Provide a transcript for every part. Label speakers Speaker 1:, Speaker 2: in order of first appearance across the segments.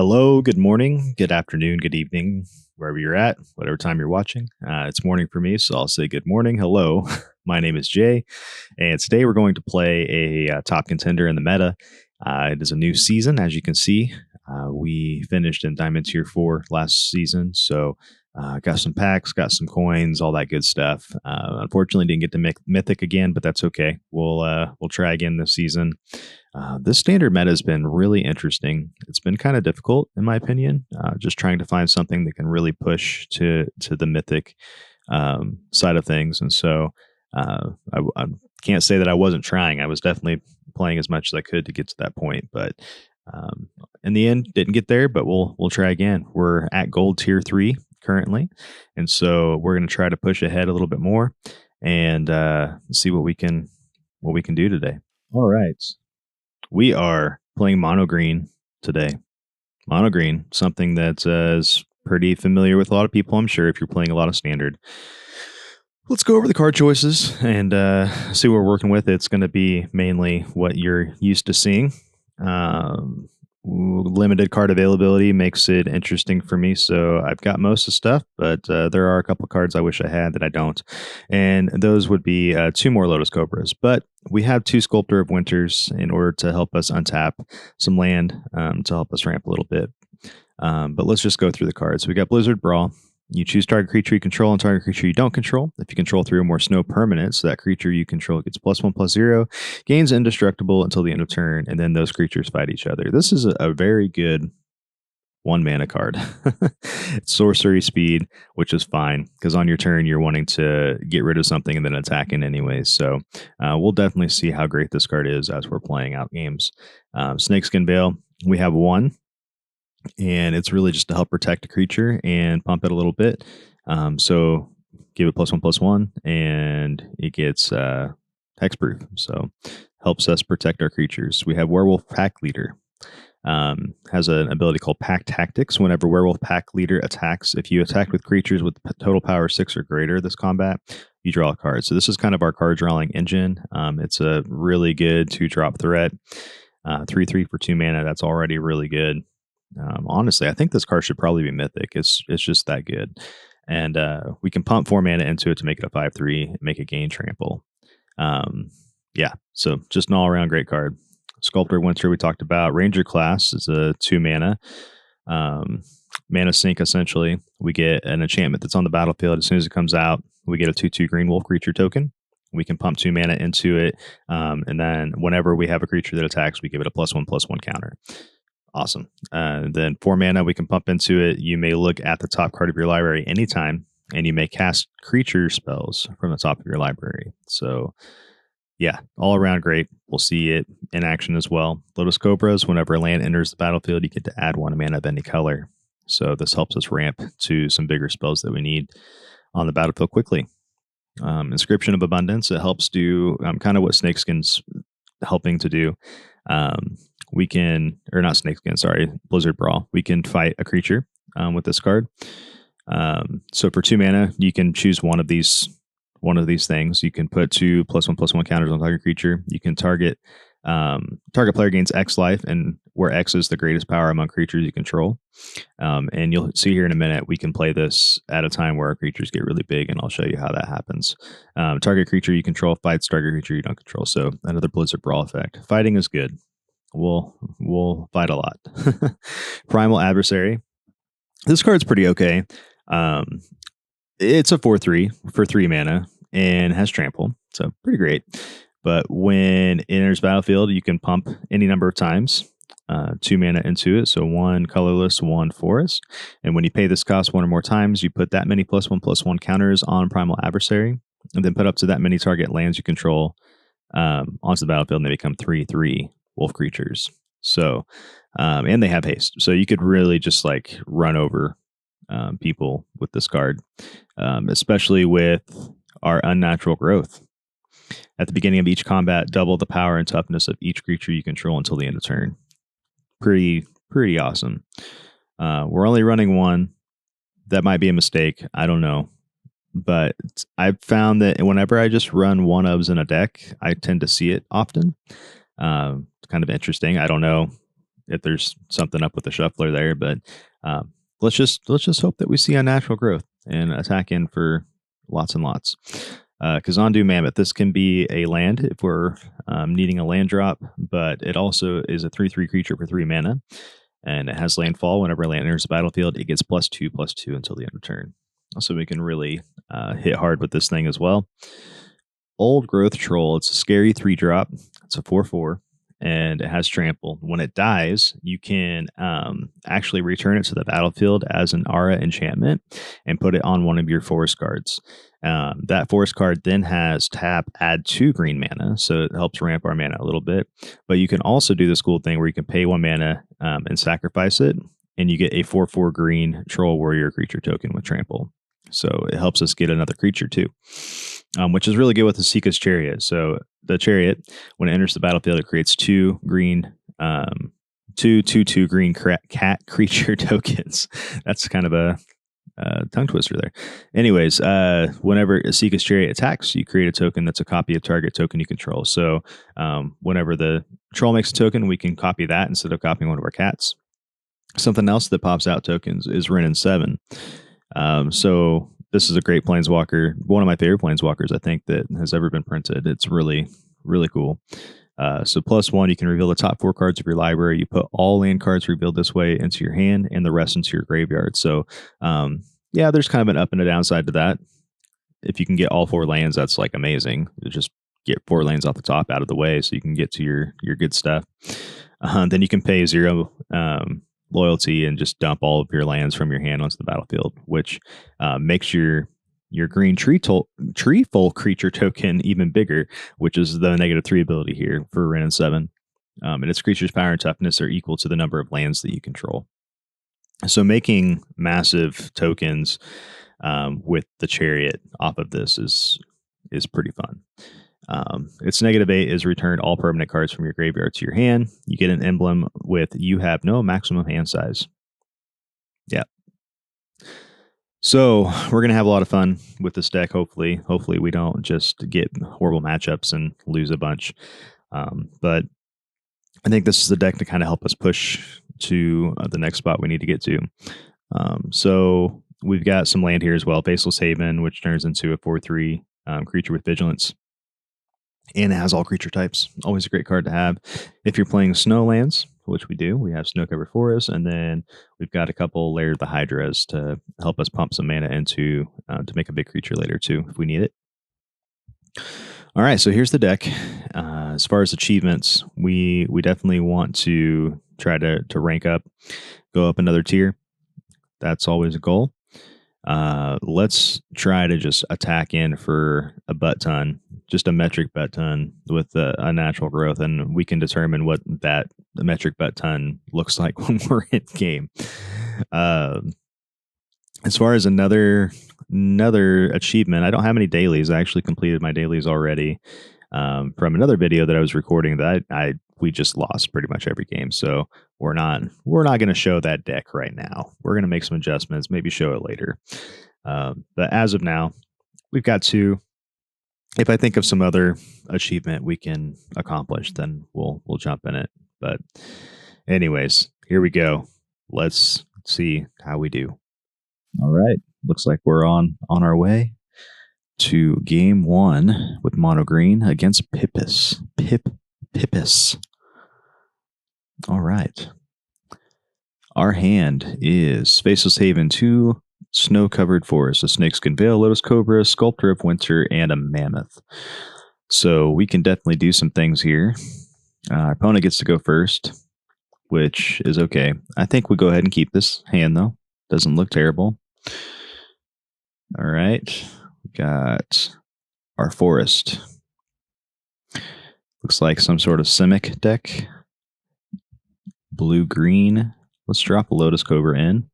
Speaker 1: Hello, good morning, good afternoon, good evening, wherever you're at, whatever time you're watching. It's morning for me, so I'll say good morning. Hello, my name is Jay, and today we're going to play a top contender in the meta. It is a new season, as you can see. We finished in Diamond Tier 4 last season, so got some packs, got some coins, all that good stuff. Unfortunately, didn't get to make Mythic again, but that's okay. We'll try again this season. This standard meta has been really interesting. It's been kind of difficult, in my opinion. Just trying to find something that can really push to the mythic side of things. And so I can't say that I wasn't trying. I was definitely playing as much as I could to get to that point, but um, in the end, didn't get there. But we'll try again. We're at Gold Tier 3 currently, and so we're going to try to push ahead a little bit more and see what we can do today. All right. We are playing mono green today. Mono green, something that is pretty familiar with a lot of people, I'm sure, if you're playing a lot of standard. Let's go over the card choices and see what we're working with. It's going to be mainly what you're used to seeing. Limited card availability makes it interesting for me, so I've got most of the stuff, but there are a couple cards I wish I had that I don't, and those would be two more Lotus Cobras. But we have two Sculptor of Winters in order to help us untap some land to help us ramp a little bit. But let's just go through the cards. We got Blizzard Brawl. You choose target creature you control and target creature you don't control. If you control 3 or more snow permanents, that creature you control gets +1/+0, gains indestructible until the end of turn, and then those creatures fight each other. This is a very good 1-mana card. It's sorcery speed, which is fine, because on your turn you're wanting to get rid of something and then attack it anyways. So we'll definitely see how great this card is as we're playing out games. Snakeskin Veil, we have 1. And it's really just to help protect a creature and pump it a little bit. So give it +1/+1, and it gets hexproof. So helps us protect our creatures. We have Werewolf Pack Leader. Has an ability called Pack Tactics. Whenever Werewolf Pack Leader attacks, if you attack with creatures with total power 6 or greater this combat, you draw a card. So this is kind of our card drawing engine. It's a really good 2-drop threat. 3/3 for 2 mana. That's already really good. Honestly, I think this card should probably be mythic. It's just that good. And we can pump 4 mana into it to make it a 5/3, make it gain trample. Yeah, so just an all-around great card. Sculptor Winter we talked about. Ranger class is a 2 mana. Mana sink, essentially. We get an enchantment that's on the battlefield. As soon as it comes out, we get a 2/2 green wolf creature token. We can pump 2 mana into it. And then whenever we have a creature that attacks, we give it a +1/+1 counter. Awesome. Then 4 mana we can pump into it. You may look at the top card of your library anytime, and you may cast creature spells from the top of your library. So, yeah, all around great. We'll see it in action as well. Lotus Cobras, whenever a land enters the battlefield, you get to add 1 mana of any color. So this helps us ramp to some bigger spells that we need on the battlefield quickly. Inscription of Abundance, it helps do kind of what Snakeskin's helping to do. We can, or not Snakeskin, sorry, Blizzard Brawl. We can fight a creature with this card. So for 2 mana, you can choose one of these things. You can put 2 +1/+1 counters on target creature. You can target player gains X life, and where X is the greatest power among creatures you control. And you'll see here in a minute, we can play this at a time where our creatures get really big, and I'll show you how that happens. Target creature you control fights target creature you don't control. So another Blizzard Brawl effect. Fighting is good. We'll fight a lot. Primal Adversary. This card's pretty okay. It's a 4/3 for 3 mana and has trample, so pretty great. But when it enters battlefield, you can pump any number of times 2 mana into it. So 1 colorless, 1 forest. And when you pay this cost 1 or more times, you put that many +1/+1 counters on Primal Adversary, and then put up to that many target lands you control onto the battlefield, and they become 3/3 wolf creatures. So, and they have haste. So you could really just like run over people with this card, especially with our Unnatural Growth. At the beginning of each combat, double the power and toughness of each creature you control until the end of turn. Pretty awesome. We're only running 1. That might be a mistake. I don't know. But I've found that whenever I just run 1-ofs in a deck, I tend to see it often. Kind of interesting. I don't know if there's something up with the shuffler there. But um, let's just hope that we see unnatural growth and attack in for lots and lots. Kazandu Mammoth. This can be a land if we're needing a land drop, but it also is a 3/3 creature for 3 mana, and it has landfall. Whenever a land enters the battlefield, it gets +2/+2 until the end of turn. So we can really hit hard with this thing as well. Old Growth Troll. It's a scary 3-drop. It's a 4/4, and it has trample. When it dies, you can actually return it to the battlefield as an Aura enchantment and put it on one of your forest cards. That forest card then has tap, add 2 green mana, so it helps ramp our mana a little bit. But you can also do this cool thing where you can pay 1 mana and sacrifice it, and you get a 4/4 green Troll Warrior creature token with trample. So it helps us get another creature too, which is really good with the Seeka's Chariot. So the Chariot, when it enters the battlefield, it creates 2 green, 2/2 green cat creature tokens. That's kind of a tongue twister there. Anyways, whenever a Seeka's Chariot attacks, you create a token that's a copy of target token you control. So whenever the troll makes a token, we can copy that instead of copying one of our cats. Something else that pops out tokens is Wrenn and 7. So this is a great planeswalker, one of my favorite planeswalkers, I think, that has ever been printed. It's really, really cool. So +1, you can reveal the top 4 cards of your library. You put all land cards revealed this way into your hand and the rest into your graveyard. So yeah, there's kind of an up and a downside to that. If you can get all 4 lands, that's like amazing. You just get 4 lands off the top out of the way so you can get to your good stuff. Then you can pay 0 loyalty and just dump all of your lands from your hand onto the battlefield, which makes your green treeful creature token even bigger, which is the -3 ability here for Wrenn and 7. And its creature's power and toughness are equal to the number of lands that you control. So making massive tokens with the Chariot off of this is pretty fun. Its -8 is return all permanent cards from your graveyard to your hand. You get an emblem with you have no maximum hand size. Yeah. So we're gonna have a lot of fun with this deck. Hopefully we don't just get horrible matchups and lose a bunch. But I think this is the deck to kind of help us push to the next spot we need to get to. So we've got some land here as well. Faceless Haven, which turns into a 4/3 creature with vigilance. And it has all creature types. Always a great card to have. If you're playing snow lands, which we do, we have snow covered forests, and then we've got a couple Lair of the Hydras to help us pump some mana into to make a big creature later too, if we need it. All right, so here's the deck. As far as achievements, we definitely want to try to rank up, go up another tier. That's always a goal. Let's try to just attack in for a butt ton, just a metric butt ton with a natural growth, and we can determine what that metric butt ton looks like when we're in game. As far as another achievement, I don't have any dailies. I actually completed my dailies already from another video that I was recording that we just lost pretty much every game. So we're not going to show that deck right now. We're going to make some adjustments, maybe show it later. But as of now, we've got 2. If I think of some other achievement we can accomplish, then we'll jump in it. But anyways, here we go. Let's see how we do. All right. Looks like we're on our way to game 1 with mono green against Pippis. Pippis. All right. Our hand is Faceless Haven, 2 snow-covered forests, a snakeskin veil, lotus cobra, sculptor of winter, and a mammoth. So we can definitely do some things here. Our opponent gets to go first, which is okay. I think we go ahead and keep this hand, though. Doesn't look terrible. All right. We got our forest. Looks like some sort of Simic deck. Blue-green. Let's drop a Lotus Cobra in.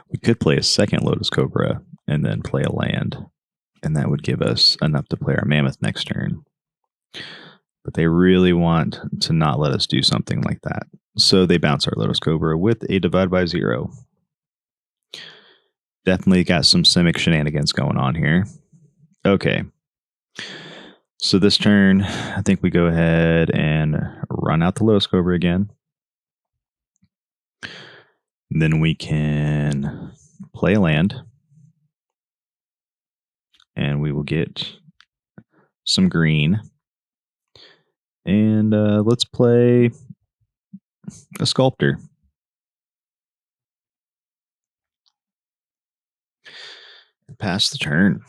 Speaker 1: We could play a second Lotus Cobra and then play a land, and that would give us enough to play our Mammoth next turn. But they really want to not let us do something like that. So they bounce our Lotus Cobra with a Divide by 0. Definitely got some Simic shenanigans going on here. Okay. So this turn, I think we go ahead and run out the Lotus Cobra again. Then we can play a land. And we will get some green. And let's play a Sculptor. Pass the turn.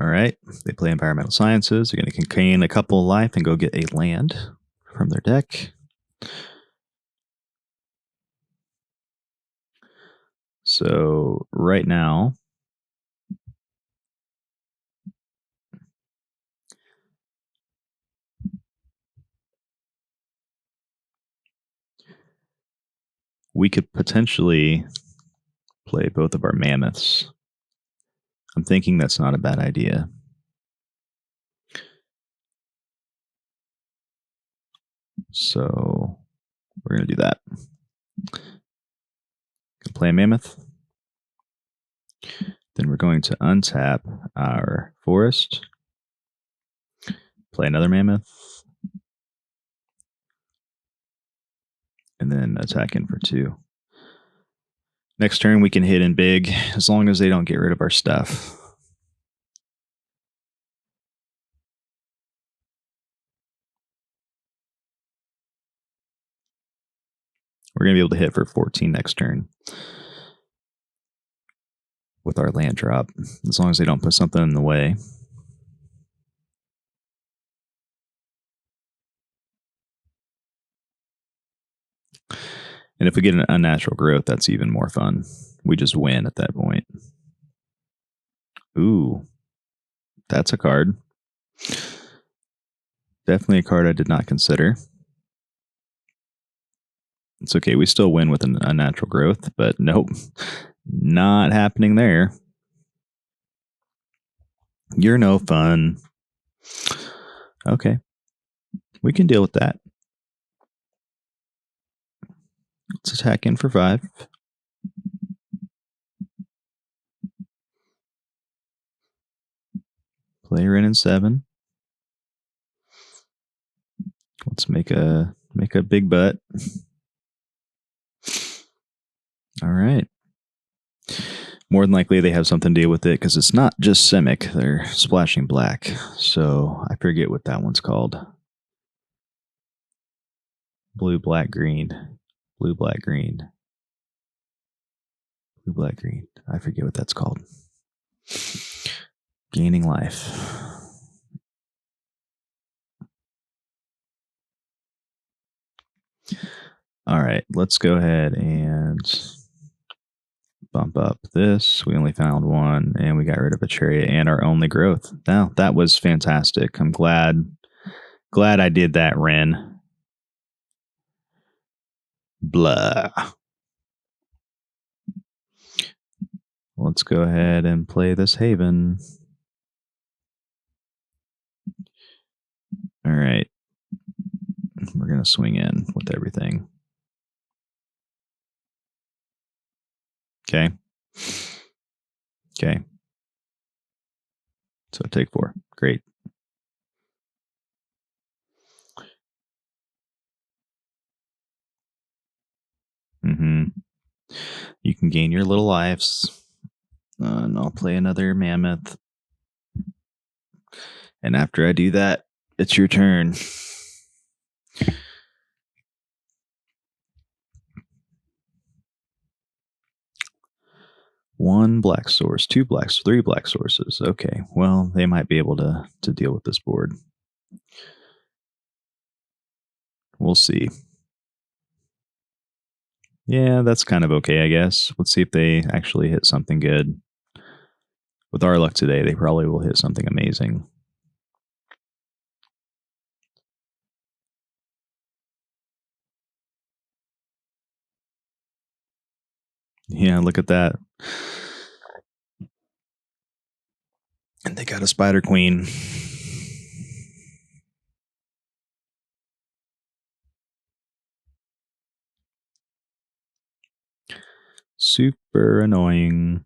Speaker 1: All right. They play Environmental Sciences. They're going to contain a couple of life and go get a land from their deck. So right now, we could potentially play both of our mammoths. I'm thinking that's not a bad idea. So we're going to do that. Play a mammoth. Then we're going to untap our forest. Play another mammoth. And then attack in for 2. Next turn we can hit in big as long as they don't get rid of our stuff. We're going to be able to hit for 14 next turn with our land drop, as long as they don't put something in the way. And if we get an unnatural growth, that's even more fun. We just win at that point. Ooh, that's a card. Definitely a card I did not consider. It's okay. We still win with an unnatural growth, but nope. Not happening there. You're no fun. Okay. We can deal with that. Let's attack in for 5. Player in 7. Let's make a big butt. All right. More than likely they have something to deal with it because it's not just Simic. They're splashing black. So I forget what that one's called. Blue, black, green. Blue, black, green. Blue, black, green. I forget what that's called. Gaining life. All right, let's go ahead and bump up this. We only found 1, and we got rid of a chariot and our only growth. Now, that was fantastic. I'm glad I did that, Ren. Blah. Let's go ahead and play this Haven. All right. We're going to swing in with everything. Okay. Okay. So take 4. Great. You can gain your little lives. And I'll play another mammoth. And after I do that, it's your turn. One black source, 2 blacks, 3 black sources. Okay, well, they might be able to deal with this board. We'll see. Yeah, that's kind of okay, I guess. Let's see if they actually hit something good. With our luck today, they probably will hit something amazing. Yeah, look at that. And they got a Spider Queen. Super annoying.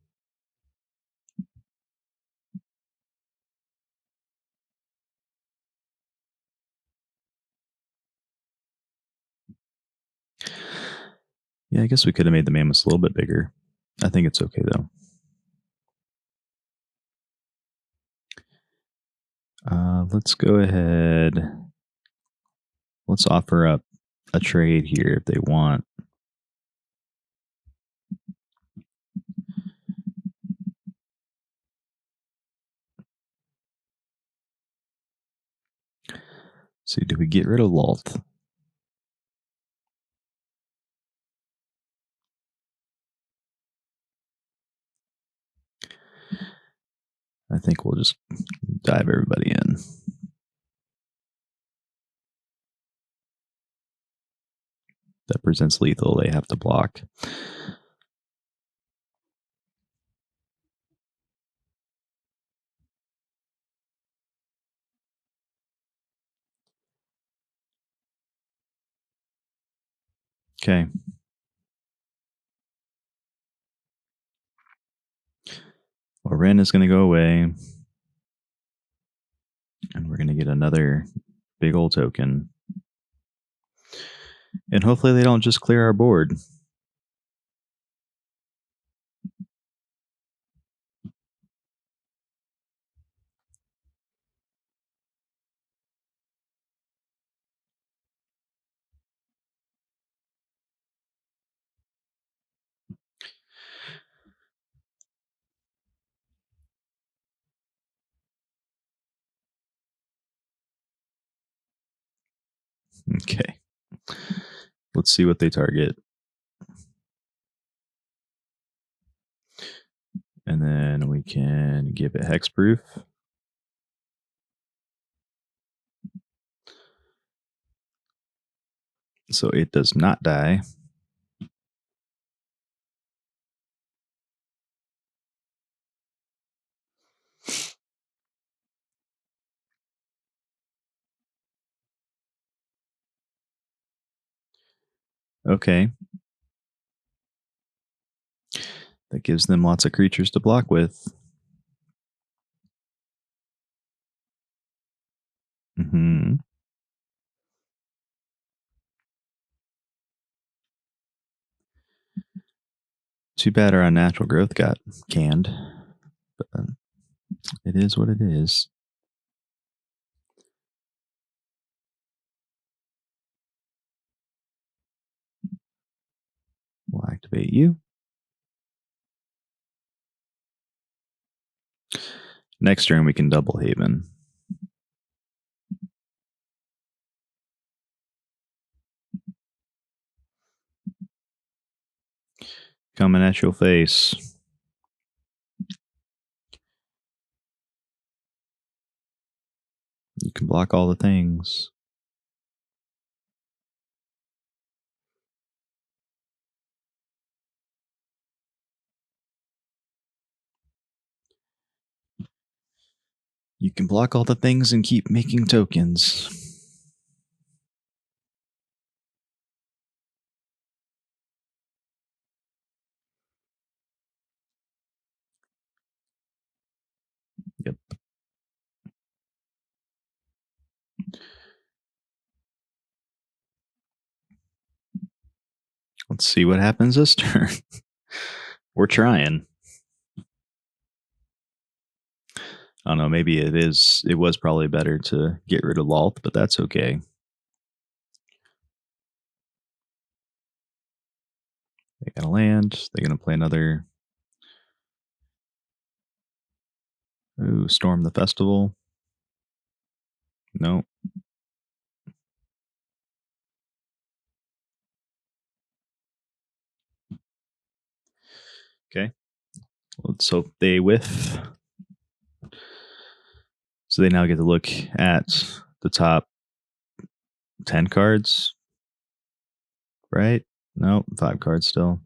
Speaker 1: Yeah, I guess we could have made the mammoths a little bit bigger. I think it's okay though. Let's go ahead. Let's offer up a trade here if they want. See, do we get rid of Lalt? I think we'll just dive everybody in. That presents lethal. They have to block. Okay. Well, Ren is going to go away. And we're going to get another big old token. And hopefully they don't just clear our board. Okay. Let's see what they target. And then we can give it hexproof. So it does not die. Okay. That gives them lots of creatures to block with. Mm-hmm. Too bad our unnatural growth got canned. But it is what it is. We'll activate you. Next turn we can double Haven. Coming at your face. You can block all the things. You can block all the things and keep making tokens. Yep. Let's see what happens this turn. We're trying. I don't know, maybe it was probably better to get rid of Lalt, but that's okay. They got to land. They're going to play another. Ooh, Storm the Festival. No. Okay. Let's hope they whiff. So they now get to look at the top 10 cards, right? No, 5 cards still.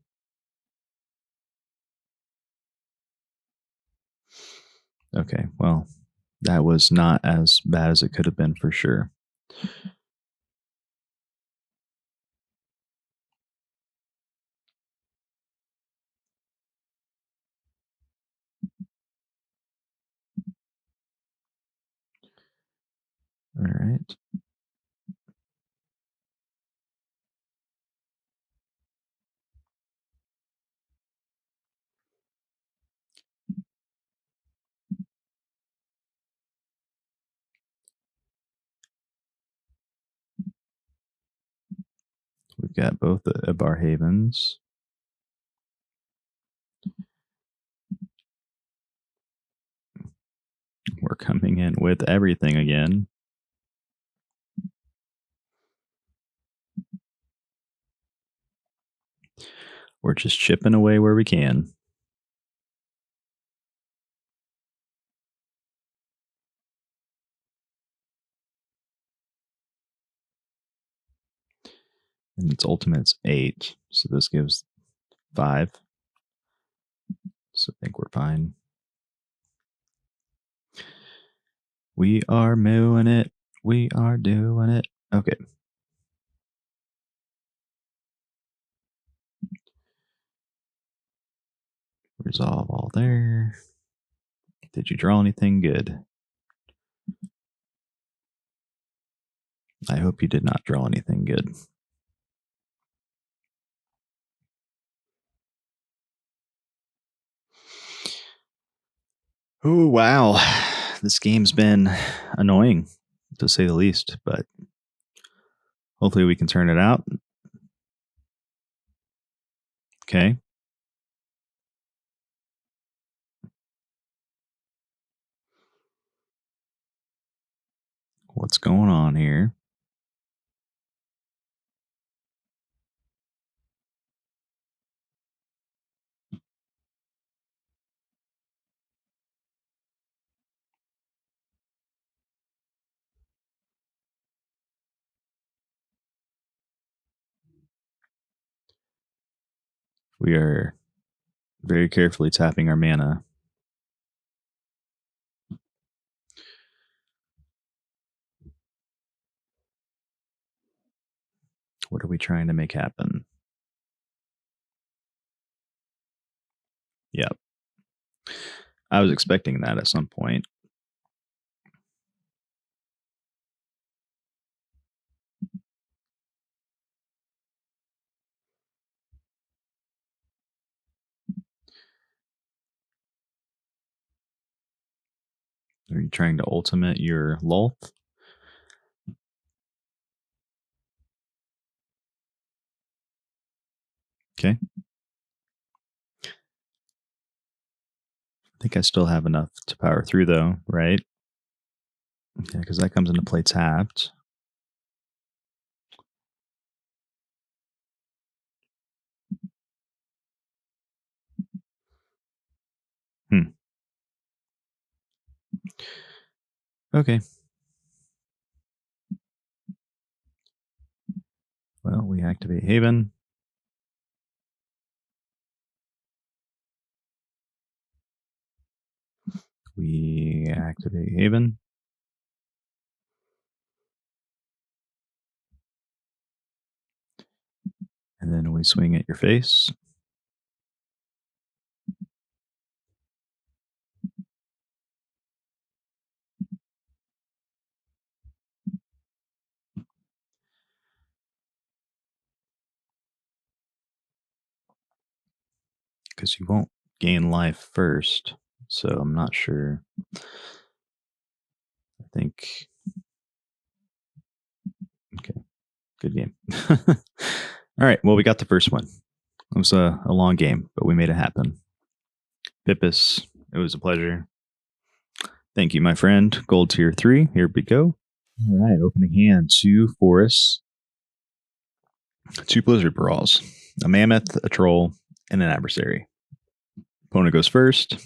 Speaker 1: Okay, well, that was not as bad as it could have been for sure. All right. We've got both of our havens. We're coming in with everything again. We're just chipping away where we can. And its ultimate's 8. So this gives 5. So I think we're fine. We are mooing it. We are doing it. Okay. Resolve all there. Did you draw anything good? I hope you did not draw anything good. Oh, wow. This game's been annoying, to say the least, but hopefully we can turn it out. Okay. What's going on here? We are very carefully tapping our mana. What are we trying to make happen? Yep. I was expecting that at some point. Are you trying to ultimate your Lulth? Okay. I think I still have enough to power through, though, right? Yeah, because that comes into play tapped. Hmm. Okay. Well, we activate Haven. We activate Haven. And then we swing at your face. Because you won't gain life first. So I'm not sure. I think. Okay. Good game. All right. Well, we got the first one. It was a long game, but we made it happen. Pippus, it was a pleasure. Thank you, my friend. Gold tier 3. Here we go. All right. Opening hand. 2 forests, 2 blizzard brawls, a mammoth, a troll, and an adversary. Opponent goes first.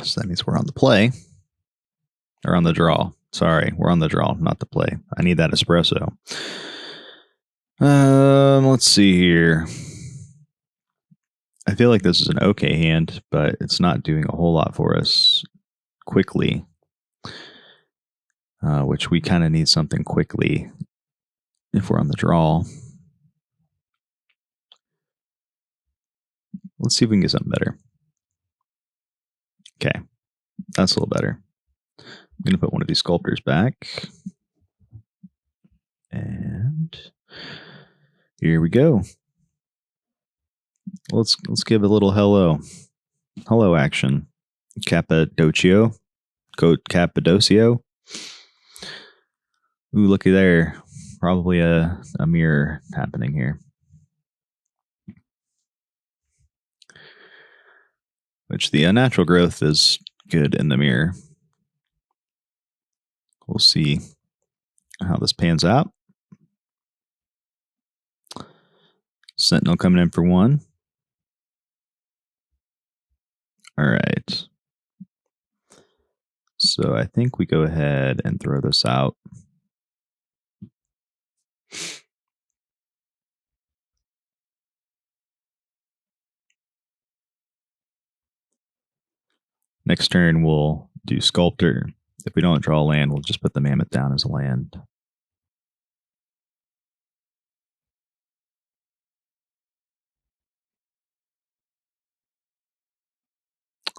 Speaker 1: So that means we're on the play. Or on the draw. Sorry, we're on the draw, not the play. I need that espresso. Let's see here. I feel like this is an okay hand, but it's not doing a whole lot for us quickly. Which we kind of need something quickly if we're on the draw. Let's see if we can get something better. Okay, that's a little better. I'm going to put one of these sculptors back. And here we go. Let's give a little hello action. Cappadocio. Cappadocio. Ooh, looky there. Probably a mirror happening here. Which the unnatural growth is good in the mirror. We'll see how this pans out. Sentinel coming in for 1. All right. So I think we go ahead and throw this out. Next turn, we'll do Sculptor. If we don't draw a land, we'll just put the Mammoth down as a land.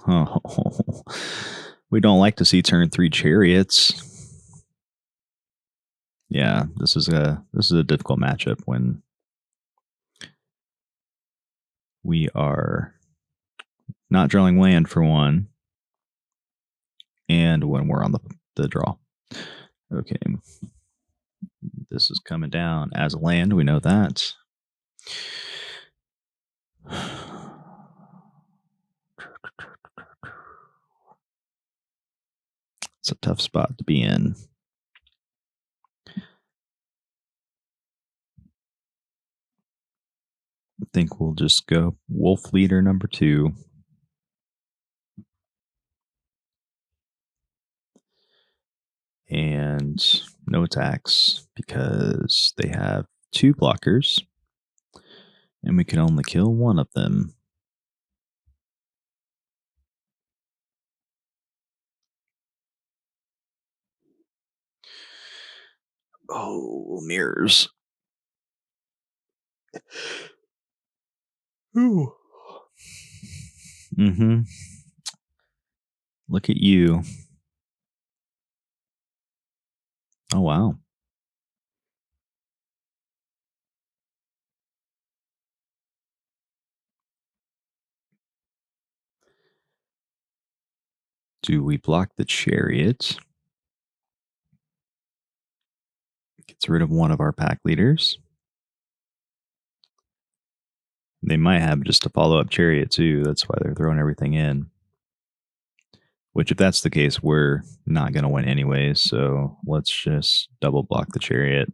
Speaker 1: Oh, we don't like to see turn 3 Chariots. Yeah, this is a difficult matchup when we are not drawing land for 1, and when we're on the draw. Okay, this is coming down as a land. We know that. It's a tough spot to be in. I think we'll just go Wolf Leader number 2. And no attacks because they have 2 blockers. And we can only kill one of them. Oh, mirrors. Ooh. Mm-hmm. Look at you. Oh, wow. Do we block the Chariot? Gets rid of one of our pack leaders. They might have just a follow-up Chariot, too. That's why they're throwing everything in. Which, if that's the case, we're not going to win anyways. So let's just double block the Chariot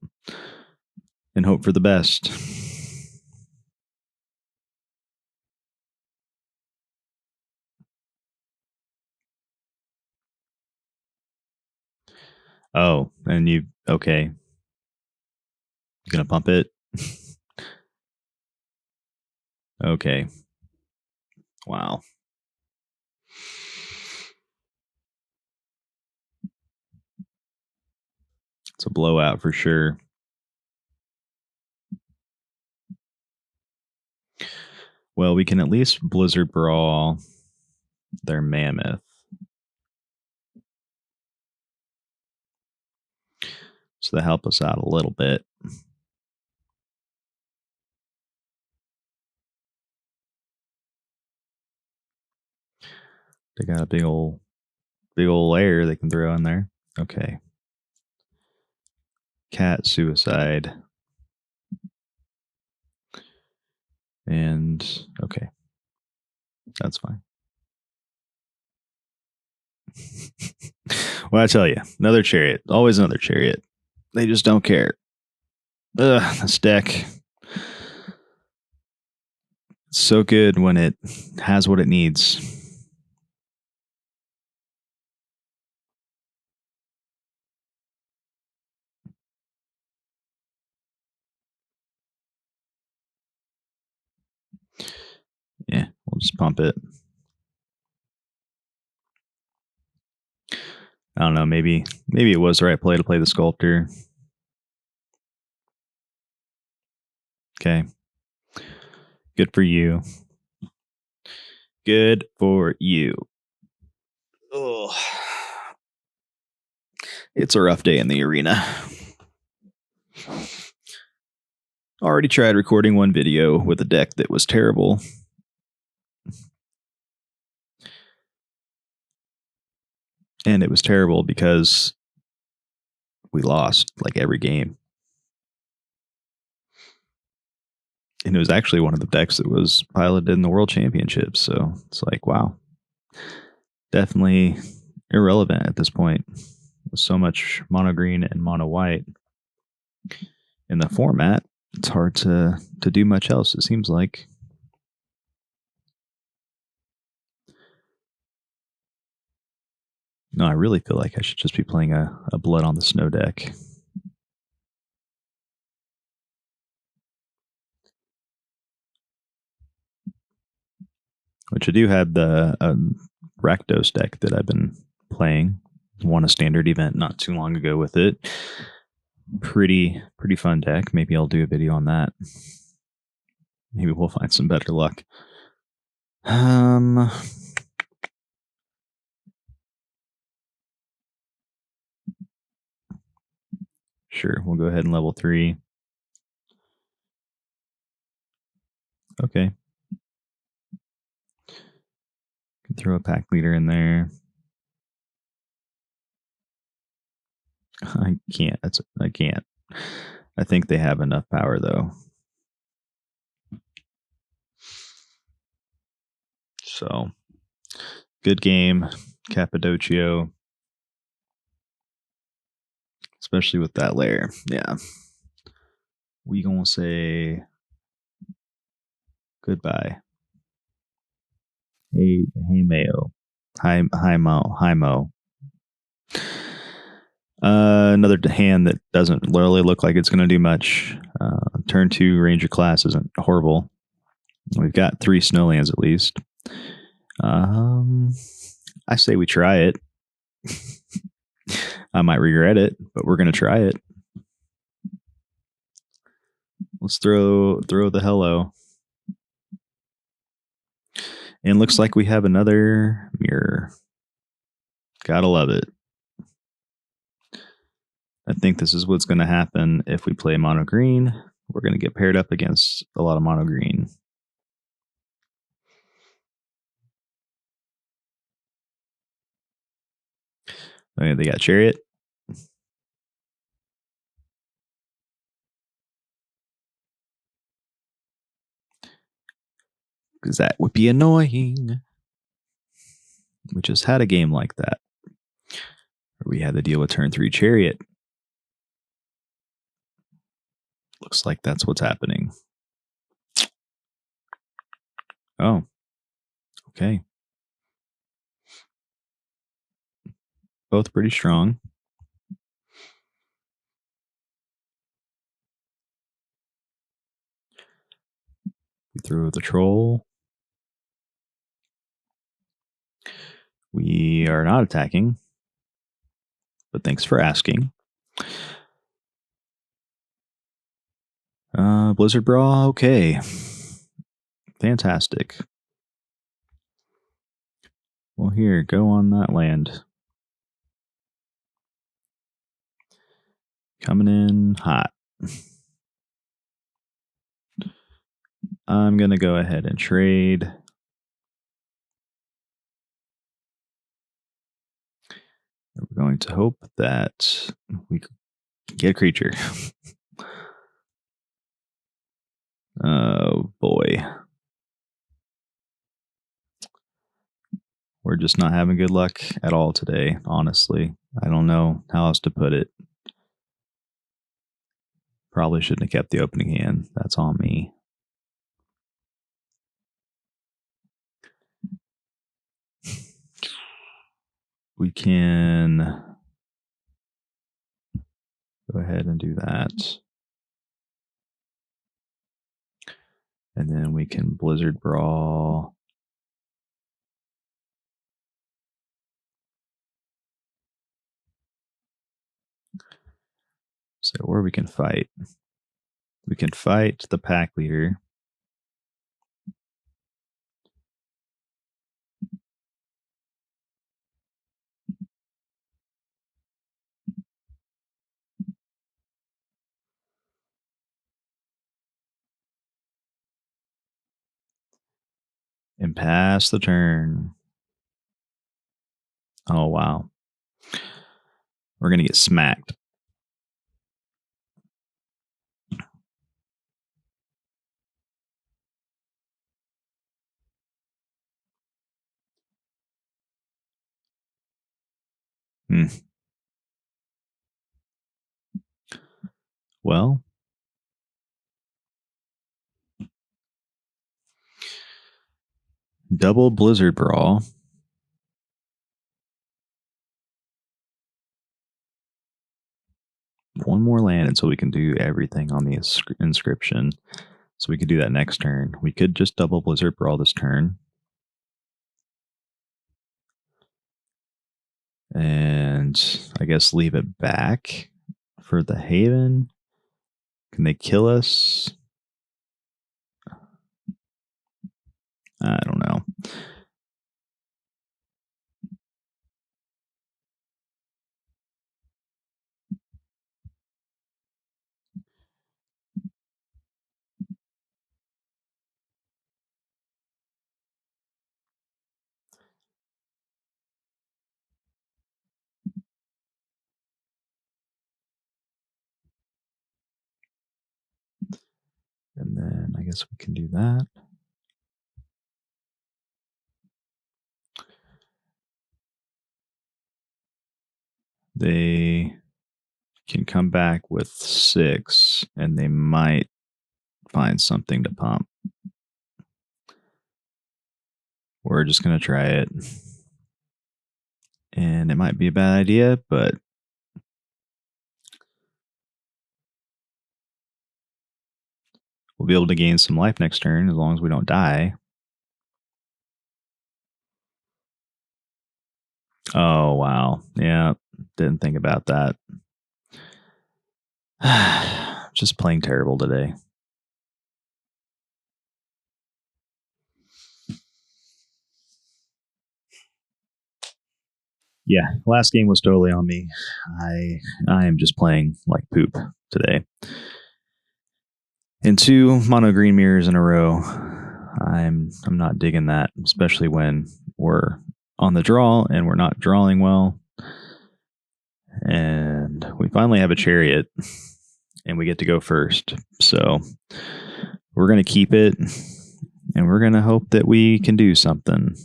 Speaker 1: and hope for the best. Oh, and you, okay. You gonna pump it? Okay. Wow. It's a blowout for sure. Well, we can at least Blizzard Brawl their Mammoth. So they help us out a little bit. They got a big old layer they can throw in there. Okay. Cat Suicide. And okay. That's fine. Well, I tell you, another Chariot. Always another Chariot. They just don't care. Ugh, this deck. It's so good when it has what it needs. Yeah, we'll just pump it. I don't know, maybe it was the right play to play the Sculptor. Okay. Good for you. Good for you. Ugh. It's a rough day in the arena. Already tried recording one video with a deck that was terrible. And it was terrible because we lost like every game. And it was actually one of the decks that was piloted in the World Championships. So it's like, wow. Definitely irrelevant at this point. With so much mono green and mono white in the format, it's hard to do much else, it seems like. No, I really feel like I should just be playing a Blood on the Snow deck. Which I do have the Rakdos deck that I've been playing. Won a standard event not too long ago with it. Pretty fun deck. Maybe I'll do a video on that. Maybe we'll find some better luck. Sure, we'll go ahead and level 3. Okay. Can throw a pack leader in there. I can't. I can't. I think they have enough power though. So, good game, Cappadocio. Especially with that layer. Yeah. We gonna say goodbye. Hey Mayo. Hi Mo. Another hand that doesn't really look like it's going to do much. Turn 2 Ranger class isn't horrible. We've got 3 snowlands at least. I say we try it. I might regret it, but we're going to try it. Let's throw the hello. And looks like we have another mirror. Gotta love it. I think this is what's going to happen if we play mono green. We're going to get paired up against a lot of mono green. Okay, they got Chariot. Because that would be annoying. We just had a game like that. Where we had to deal with turn 3 Chariot. Looks like that's what's happening. Oh. Okay. Both pretty strong. We threw the troll. We are not attacking. But thanks for asking. Blizzard Brawl, okay. Fantastic. Well, here, go on that land. Coming in hot. I'm going to go ahead and trade. We're going to hope that we get a creature. Oh, boy. We're just not having good luck at all today, honestly. I don't know how else to put it. Probably shouldn't have kept the opening hand. That's on me. We can go ahead and do that. And then we can Blizzard Brawl. So, or we can fight. We can fight the pack leader. And pass the turn. Oh, wow. We're going to get smacked. Hmm. Well, double Blizzard Brawl. One more land until we can do everything on the inscription. So we could do that next turn. We could just double Blizzard Brawl this turn. And I guess leave it back for the Haven. Can they kill us? I don't know. And then I guess we can do that. They can come back with 6, and they might find something to pump. We're just going to try it. And it might be a bad idea, but we'll be able to gain some life next turn as long as we don't die. Oh, wow. Yeah, didn't think about that. Just playing terrible today. Yeah, last game was totally on me. I am just playing like poop today. And 2 mono green mirrors in a row. I'm not digging that, especially when we're on the draw and we're not drawing well. And we finally have a chariot and we get to go first. So we're going to keep it and we're going to hope that we can do something.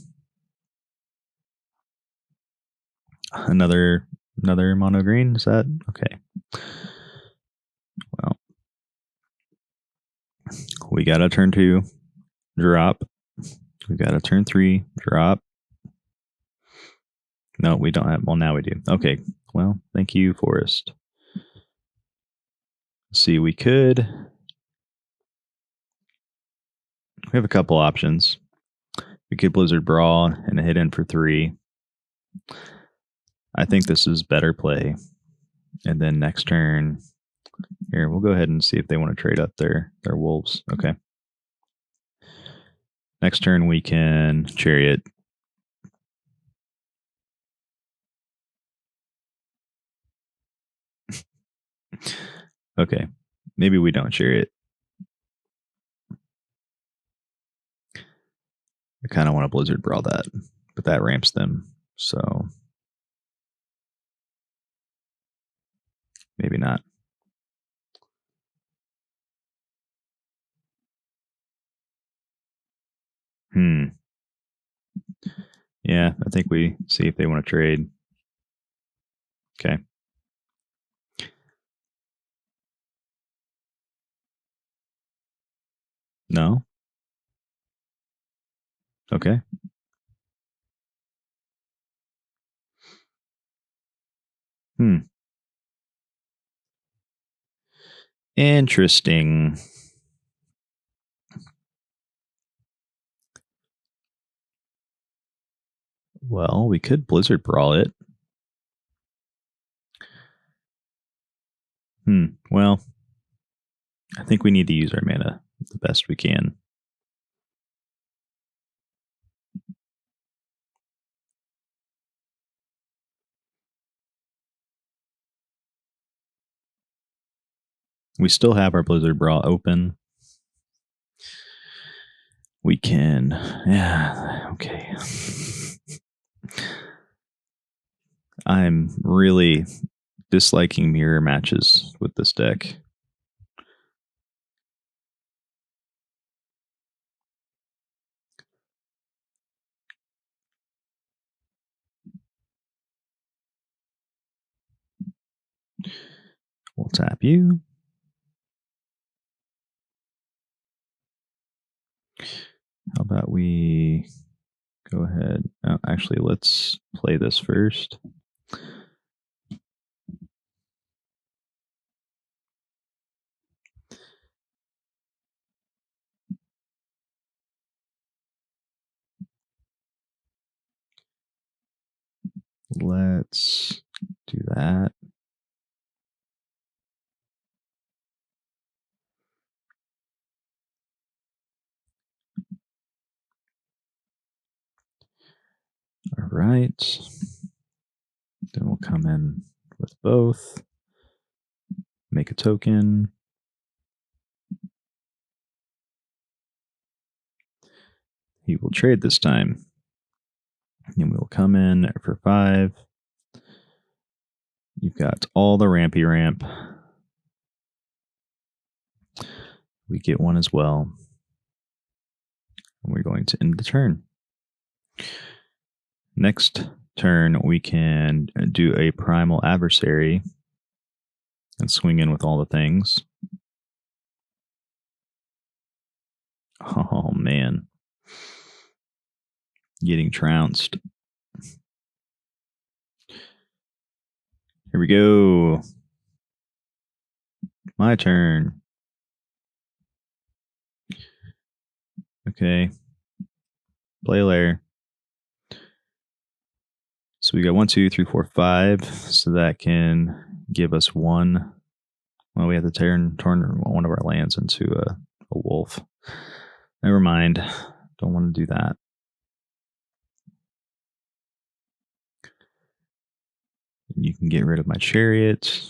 Speaker 1: Another mono green, is that okay? Well, we got a turn 2 drop. We got a turn 3 drop. No, we don't have. Well, now we do. Okay. Well, thank you, Forest. See, we have a couple options. We could Blizzard Brawl and hit in for 3. I think this is better play. And then next turn, here, we'll go ahead and see if they want to trade up their wolves. Okay. Next turn, we can Chariot. Okay. Maybe we don't Chariot. I kind of want to Blizzard Brawl that, but that ramps them. So maybe not. Yeah, I think we see if they want to trade. Okay. No? Okay. Interesting. Well, we could Blizzard Brawl it. Well, I think we need to use our mana the best we can. We still have our Blizzard Brawl open. We can. Yeah, okay. I'm really disliking mirror matches with this deck. We'll tap you. How about we go ahead? Oh, actually, let's play this first. Let's do that. All right. Then we'll come in with both. Make a token. He will trade this time. And we'll come in for 5. You've got all the rampy ramp. We get one as well. And we're going to end the turn. Next turn, we can do a primal adversary and swing in with all the things. Oh, man. Getting trounced. Here we go. My turn. Okay. Play layer. So we got 1, 2, 3, 4, 5. So that can give us 1. Well, we have to turn one of our lands into a wolf. Never mind. Don't want to do that. You can get rid of my chariot.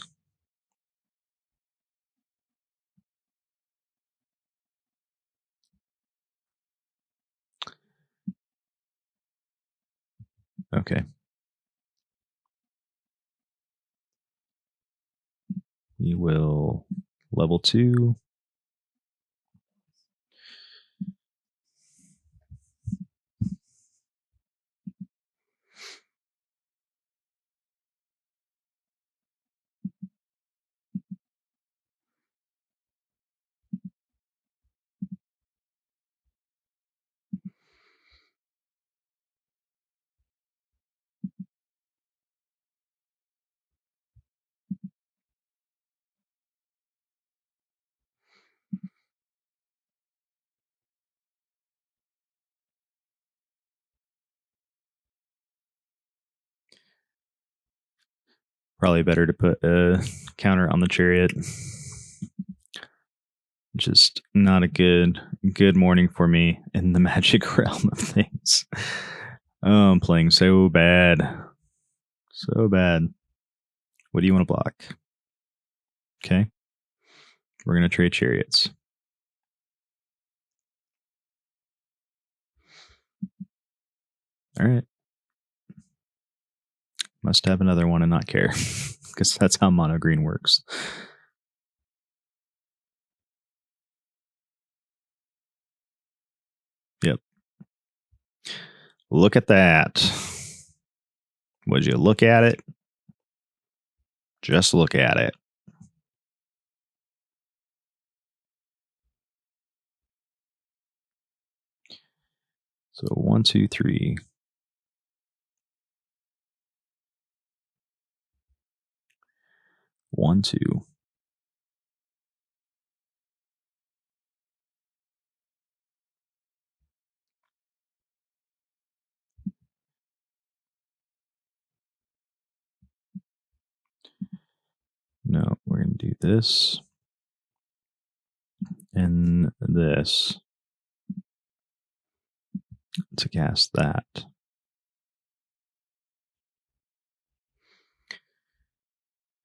Speaker 1: Okay. We will level 2. Probably better to put a counter on the chariot. Just not a good morning for me in the magic realm of things. Oh, I'm playing so bad. So bad. What do you want to block? Okay. We're going to trade chariots. All right. Must have another one and not care. Because that's how mono green works. Yep. Look at that. Would you look at it? Just look at it. So 1, 2, 3. 1, 2. No, we're going to do this and this to cast that.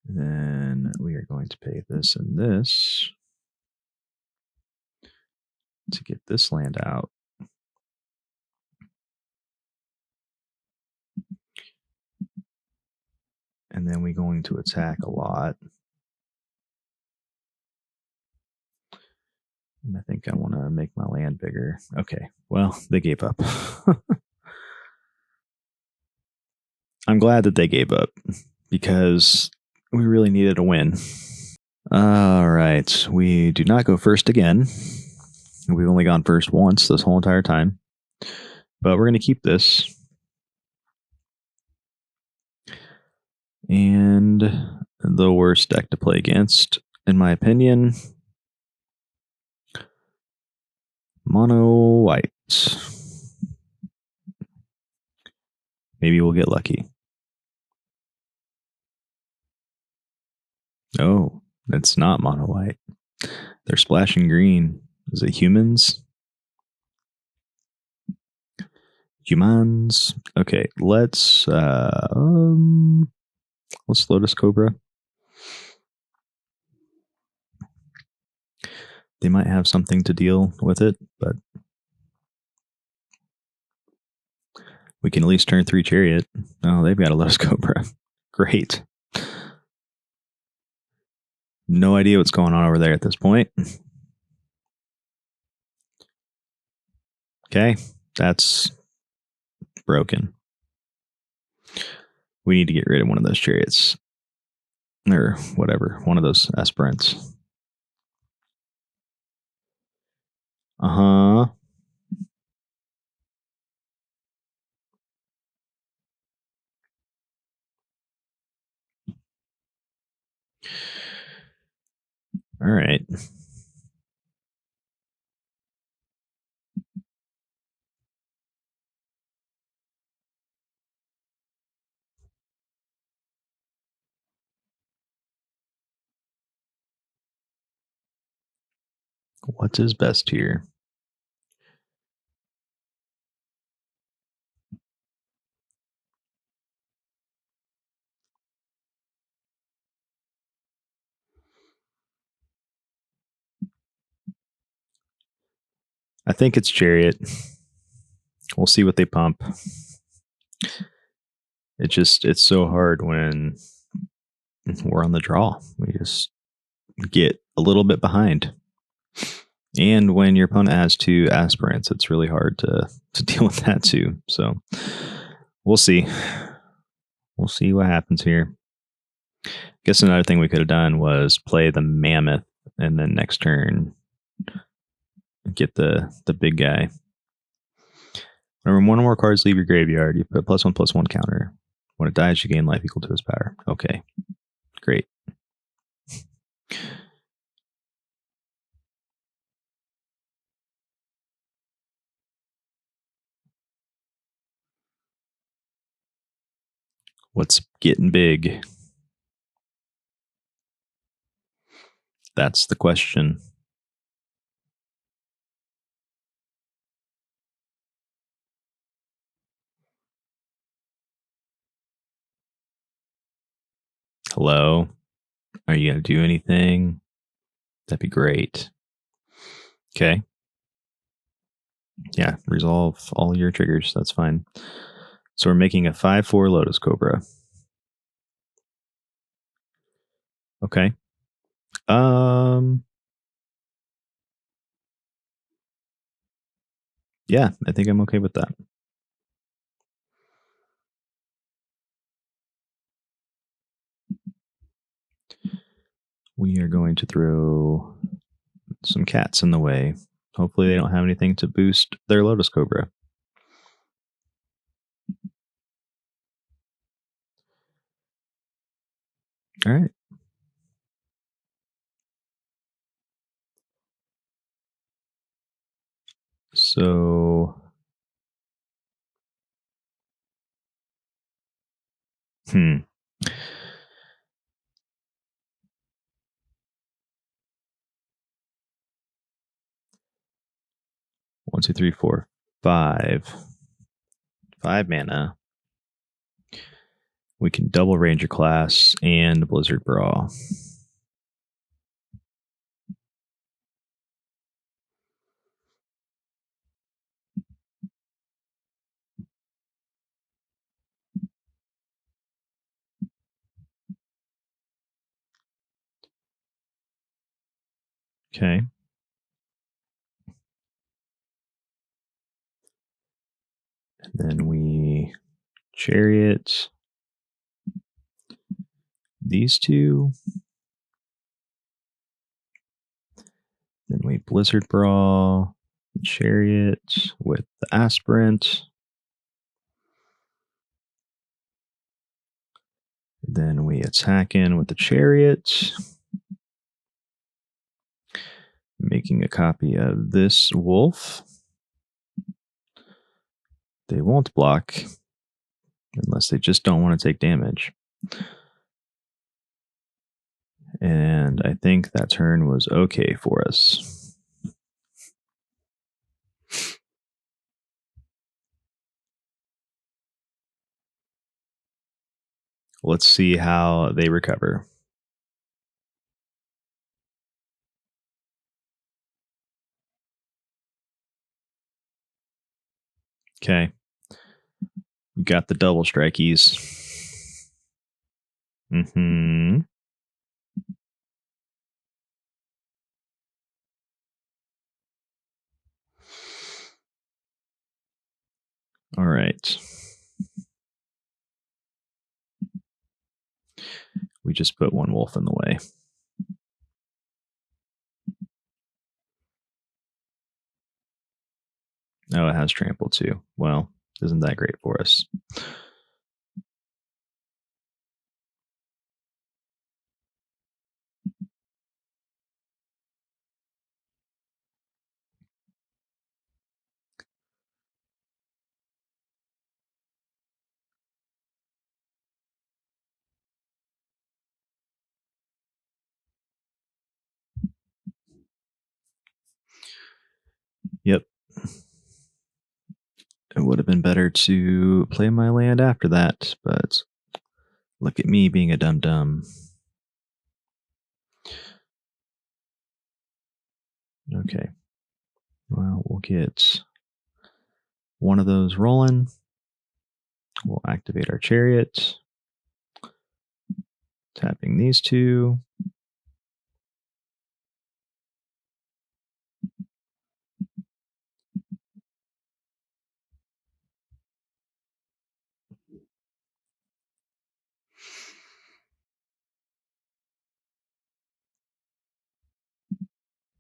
Speaker 1: Then we are going to pay this and this to get this land out. And then we're going to attack a lot. And I think I want to make my land bigger. Okay, well, they gave up. I'm glad that they gave up because we really needed a win. All right, we do not go first again. We've only gone first once this whole entire time, but we're going to keep this. And the worst deck to play against, in my opinion, mono white. Maybe we'll get lucky. Oh, it's not mono white. They're splashing green. Is it humans? Humans. Okay, let's Lotus Cobra. They might have something to deal with it, but we can at least turn 3 Chariot. Oh, they've got a Lotus Cobra. Great. No idea what's going on over there at this point. Okay, that's broken. We need to get rid of one of those chariots. Or whatever, one of those aspirants. Uh-huh. All right. What is best here? I think it's Chariot. We'll see what they pump. It's so hard when we're on the draw. We just get a little bit behind. And when your opponent has 2 aspirants, it's really hard to deal with that too. So we'll see. We'll see what happens here. Guess another thing we could have done was play the mammoth and then next turn get the big guy. Remember, 1 or more cards leave your graveyard. You put +1/+1 counter. When it dies, you gain life equal to its power. Okay, great. What's getting big? That's the question. Hello? Are you going to do anything? That'd be great. Okay. Yeah, resolve all your triggers. That's fine. So we're making a 5/4 Lotus Cobra. Okay. Yeah, I think I'm okay with that. We are going to throw some cats in the way. Hopefully they don't have anything to boost their Lotus Cobra. All right. So, 1, 2, 3, 4, 5. 5 mana. We can double Ranger class and Blizzard Brawl. Okay. And then we chariot these two. Then we blizzard brawl the chariot with the aspirant. Then we attack in with the chariot, making a copy of this wolf. They won't block unless they just don't want to take damage. And I think that turn was okay for us. Let's see how they recover. Okay. We got the double strikies. Mm-hmm. All right. We just put one wolf in the way. Oh, it has trample too. Well, isn't that great for us? Yep. It would have been better to play my land after that, but look at me being a dum dum. Okay. Well, we'll get one of those rolling. We'll activate our chariot, tapping these two.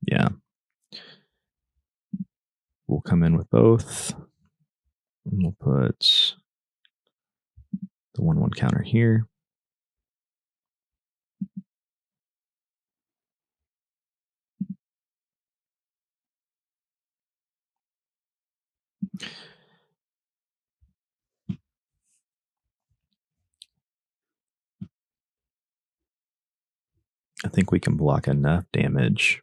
Speaker 1: Yeah. We'll come in with both. And we'll put the 1/1 counter here. I think we can block enough damage.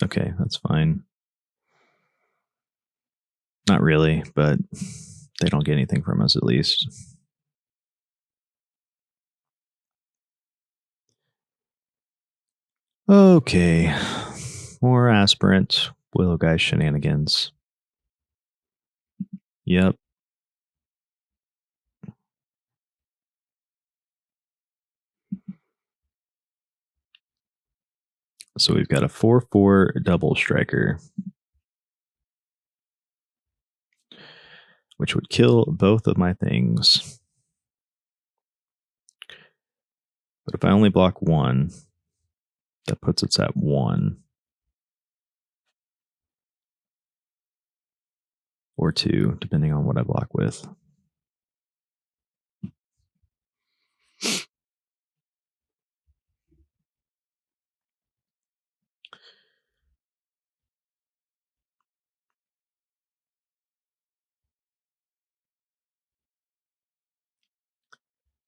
Speaker 1: Okay, that's fine. Not really, but they don't get anything from us at least. Okay. More aspirant. Willow Guy shenanigans. Yep. So we've got a 4/4 double striker, which would kill both of my things. But if I only block one, that puts us at 1 or 2, depending on what I block with.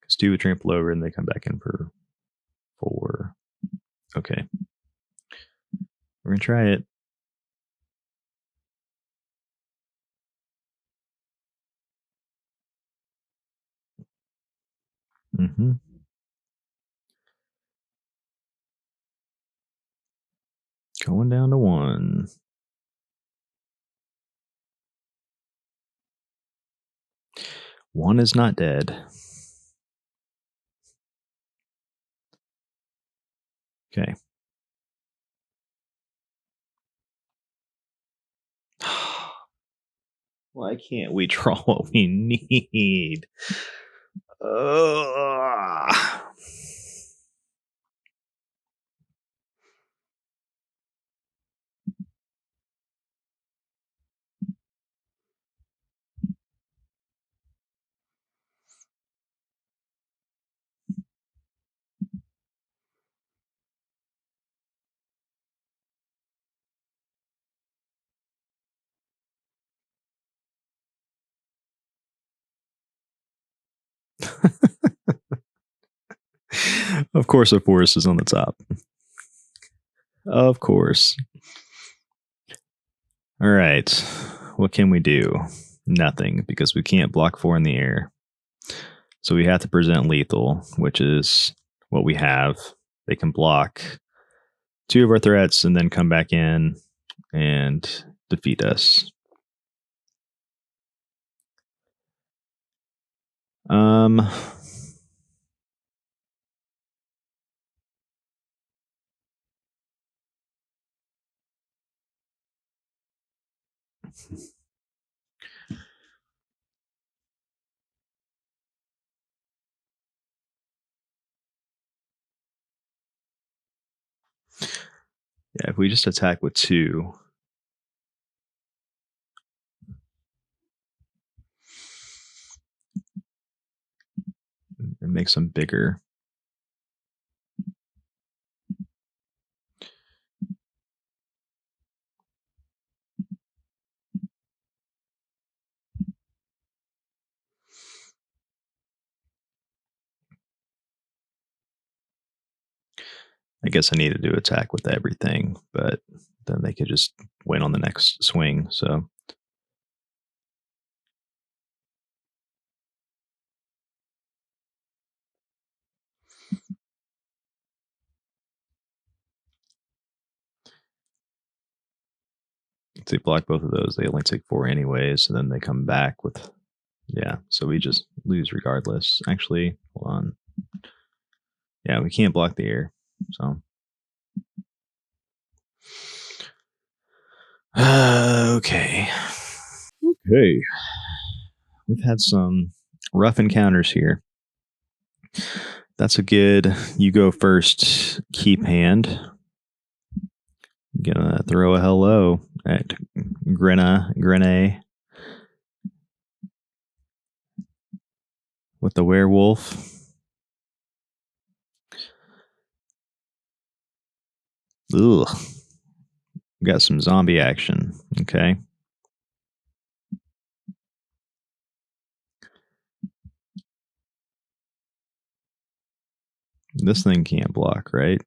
Speaker 1: Because 2 would trample over and they come back in for 4. Okay. We're going to try it. Mm-hmm. Going down to 1. One is not dead. Okay. Why can't we draw what we need? Ugh. Of course, a forest is on the top. Of course. All right. What can we do? Nothing, because we can't block 4 in the air. So we have to present lethal, which is what we have. They can block 2 of our threats and then come back in and defeat us. Um, yeah, if we just attack with 2, it makes them bigger. I guess I needed to attack with everything, but then they could just win on the next swing. So if they block both of those, they only take 4 anyways. And then they come back with, yeah. So we just lose regardless. Actually, hold on. Yeah, we can't block the air. So okay. Okay. We've had some rough encounters here. That's a good you go first keep hand. Gonna throw a hello at Grenna with the werewolf. Ugh. Got some zombie action. Okay. This thing can't block, right?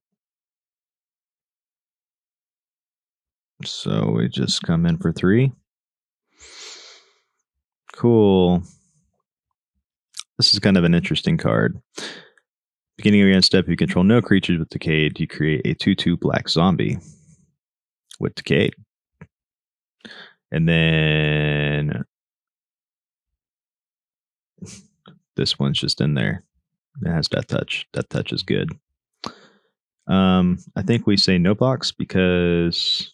Speaker 1: So we just come in for 3. Cool. This is kind of an interesting card. Beginning of your end step, you control no creatures with Decayed. You create a 2/2 black zombie with Decayed. And then this one's just in there. It has Death Touch. Death Touch is good. I think we say no box because,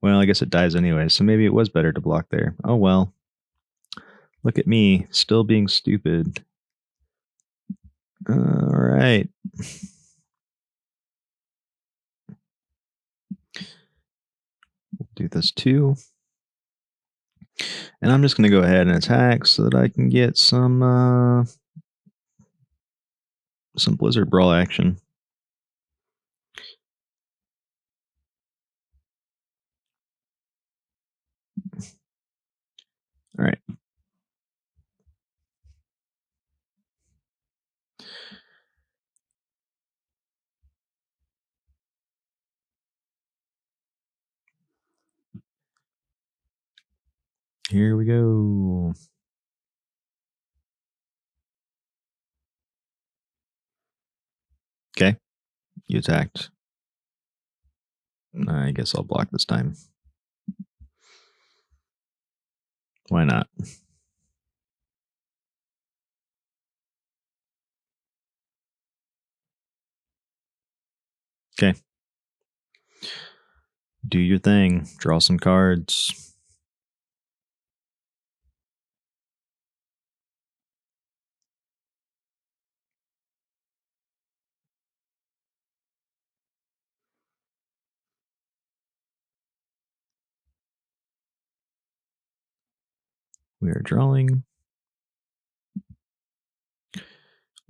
Speaker 1: well, I guess it dies anyway. So maybe it was better to block there. Oh well. Look at me, still being stupid. All right. We'll do this too. And I'm just going to go ahead and attack so that I can get some Blizzard Brawl action. All right. Here we go. Okay. You attacked. I guess I'll block this time. Why not? Okay. Do your thing. Draw some cards. We are drawing.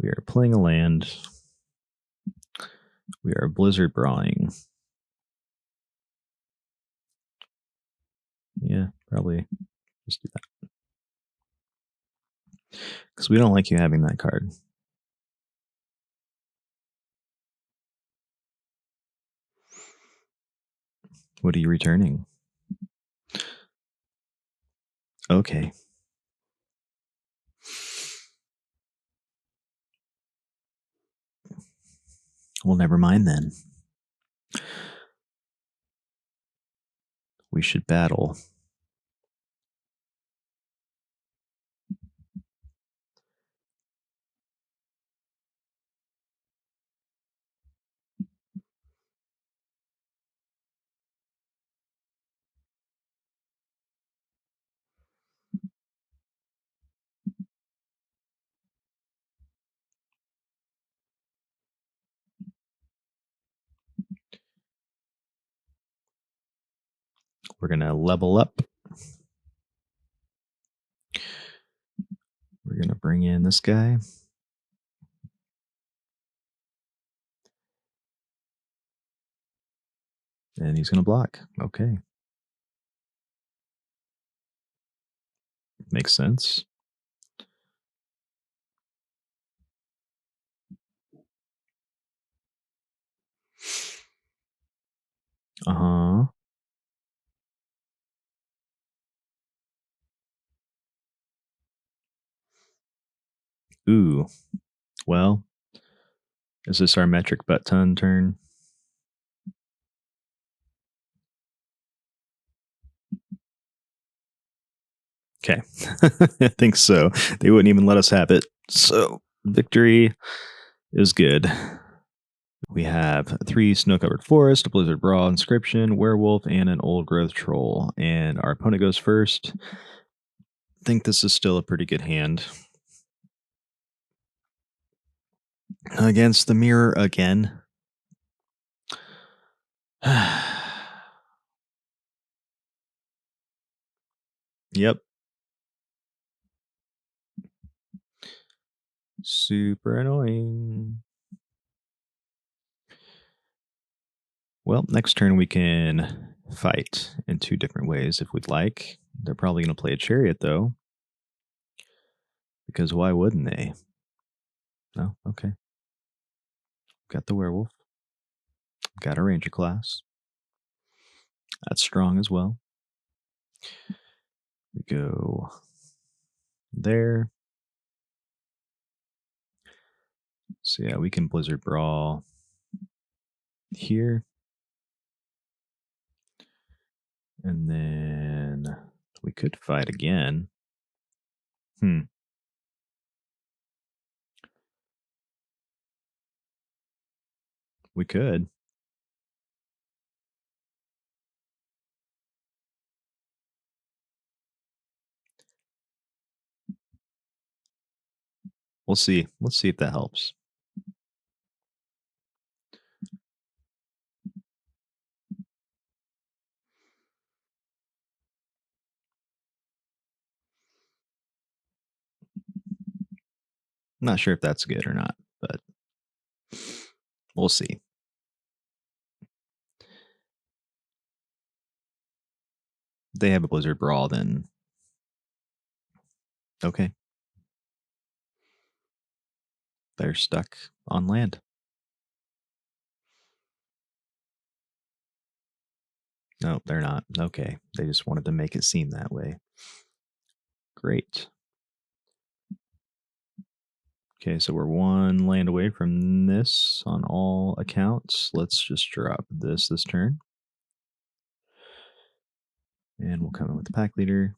Speaker 1: We are playing a land. We are blizzard brawling. Yeah, probably just do that. Because we don't like you having that card. What are you returning? Okay. Well, never mind then. We should battle. We're going to level up. We're going to bring in this guy. And he's going to block. Okay. Makes sense. Uh-huh. Ooh. Well, is this our metric butt ton turn? Okay. I think so. They wouldn't even let us have it. So, victory is good. We have 3 snow-covered forest, a blizzard brawl, inscription, werewolf, and an old growth troll. And our opponent goes first. I think this is still a pretty good hand. Against the mirror again. Yep. Super annoying. Well, next turn we can fight in 2 different ways if we'd like. They're probably going to play a chariot, though. Because why wouldn't they? No? Okay. Got the werewolf. Got a ranger class. That's strong as well. We go there. So yeah, we can blizzard brawl here. And then we could fight again. We could. We'll see. Let's see if that helps. I'm not sure if that's good or not, but we'll see. If they have a blizzard brawl, then okay. They're stuck on land. No, they're not. Okay. They just wanted to make it seem that way. Great. Okay, so we're 1 land away from this on all accounts. Let's just drop this turn. And we'll come in with the pack leader.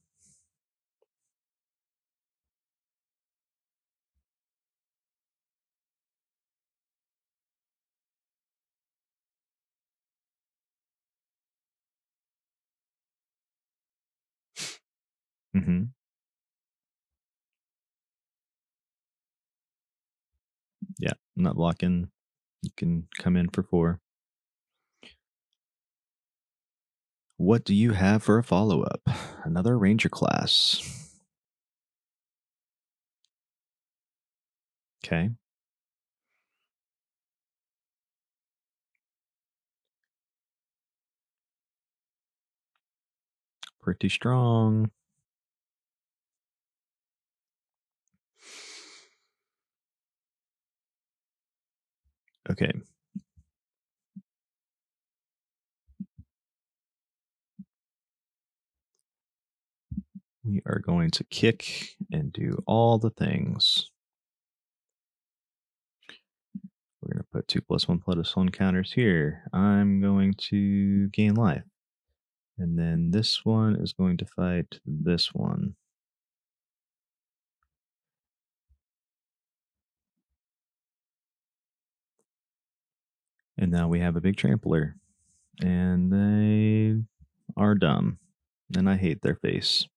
Speaker 1: Mm-hmm. Yeah, I'm not blocking. You can come in for 4. What do you have for a follow-up? Another ranger class. Okay. Pretty strong. Okay. We are going to kick and do all the things. We're going to put 2+1/+1 counters here. I'm going to gain life. And then this one is going to fight this one. And now we have a big trampler. And they are dumb. And I hate their face.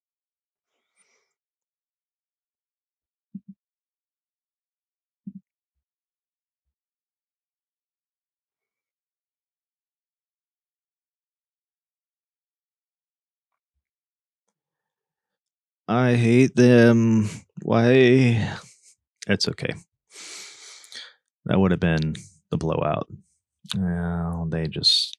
Speaker 1: I hate them. Why? It's okay. That would have been the blowout. Well, they just.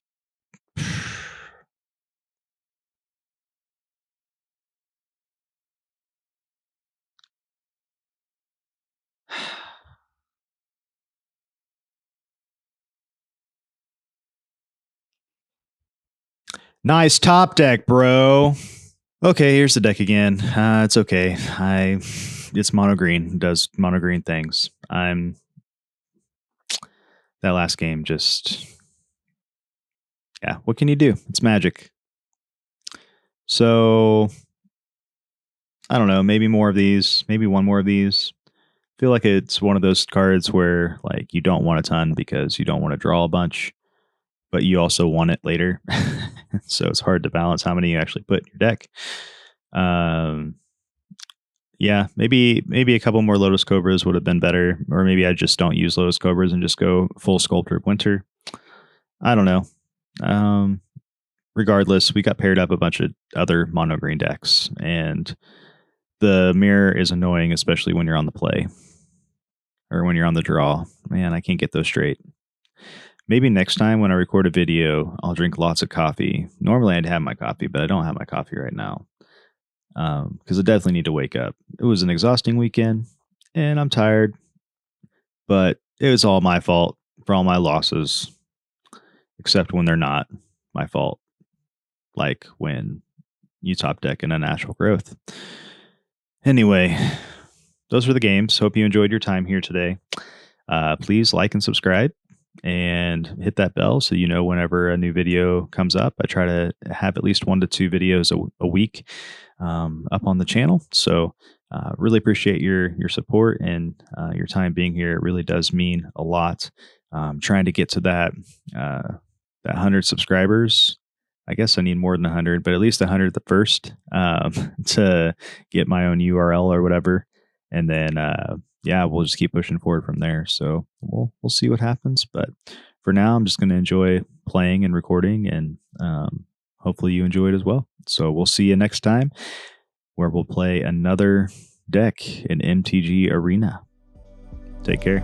Speaker 1: Nice top deck, bro. Okay, here's the deck again. It's okay. It's mono green. Does mono green things. That last game just. Yeah, what can you do? It's Magic. So I don't know. Maybe more of these. Maybe one more of these. I feel like it's one of those cards where like you don't want a ton because you don't want to draw a bunch, but you also want it later. So it's hard to balance how many you actually put in your deck. Yeah, maybe a couple more Lotus Cobras would have been better, or maybe I just don't use Lotus Cobras and just go full Sculptor of Winter. I don't know. Um, Regardless, we got paired up a bunch of other mono green decks, and the mirror is annoying, especially when you're on the play or when you're on the draw. Man, I can't get those straight. Maybe next time when I record a video, I'll drink lots of coffee. Normally I'd have my coffee, but I don't have my coffee right now because I definitely need to wake up. It was an exhausting weekend, and I'm tired, but it was all my fault for all my losses, except when they're not my fault, like when you top deck in Unnatural Growth. Anyway, those were the games. Hope you enjoyed your time here today. Please like and subscribe and hit that bell so you know whenever a new video comes up. I try to have at least 1 to 2 videos a week up on the channel. So really appreciate your support and your time being here. It really does mean a lot. Trying to get to that 100 subscribers. I guess I need more than 100, but at least 100 the first to get my own URL or whatever. And then yeah, we'll just keep pushing forward from there. So we'll see what happens. But for now, I'm just going to enjoy playing and recording, and hopefully you enjoy it as well. So we'll see you next time, where we'll play another deck in MTG Arena. Take care.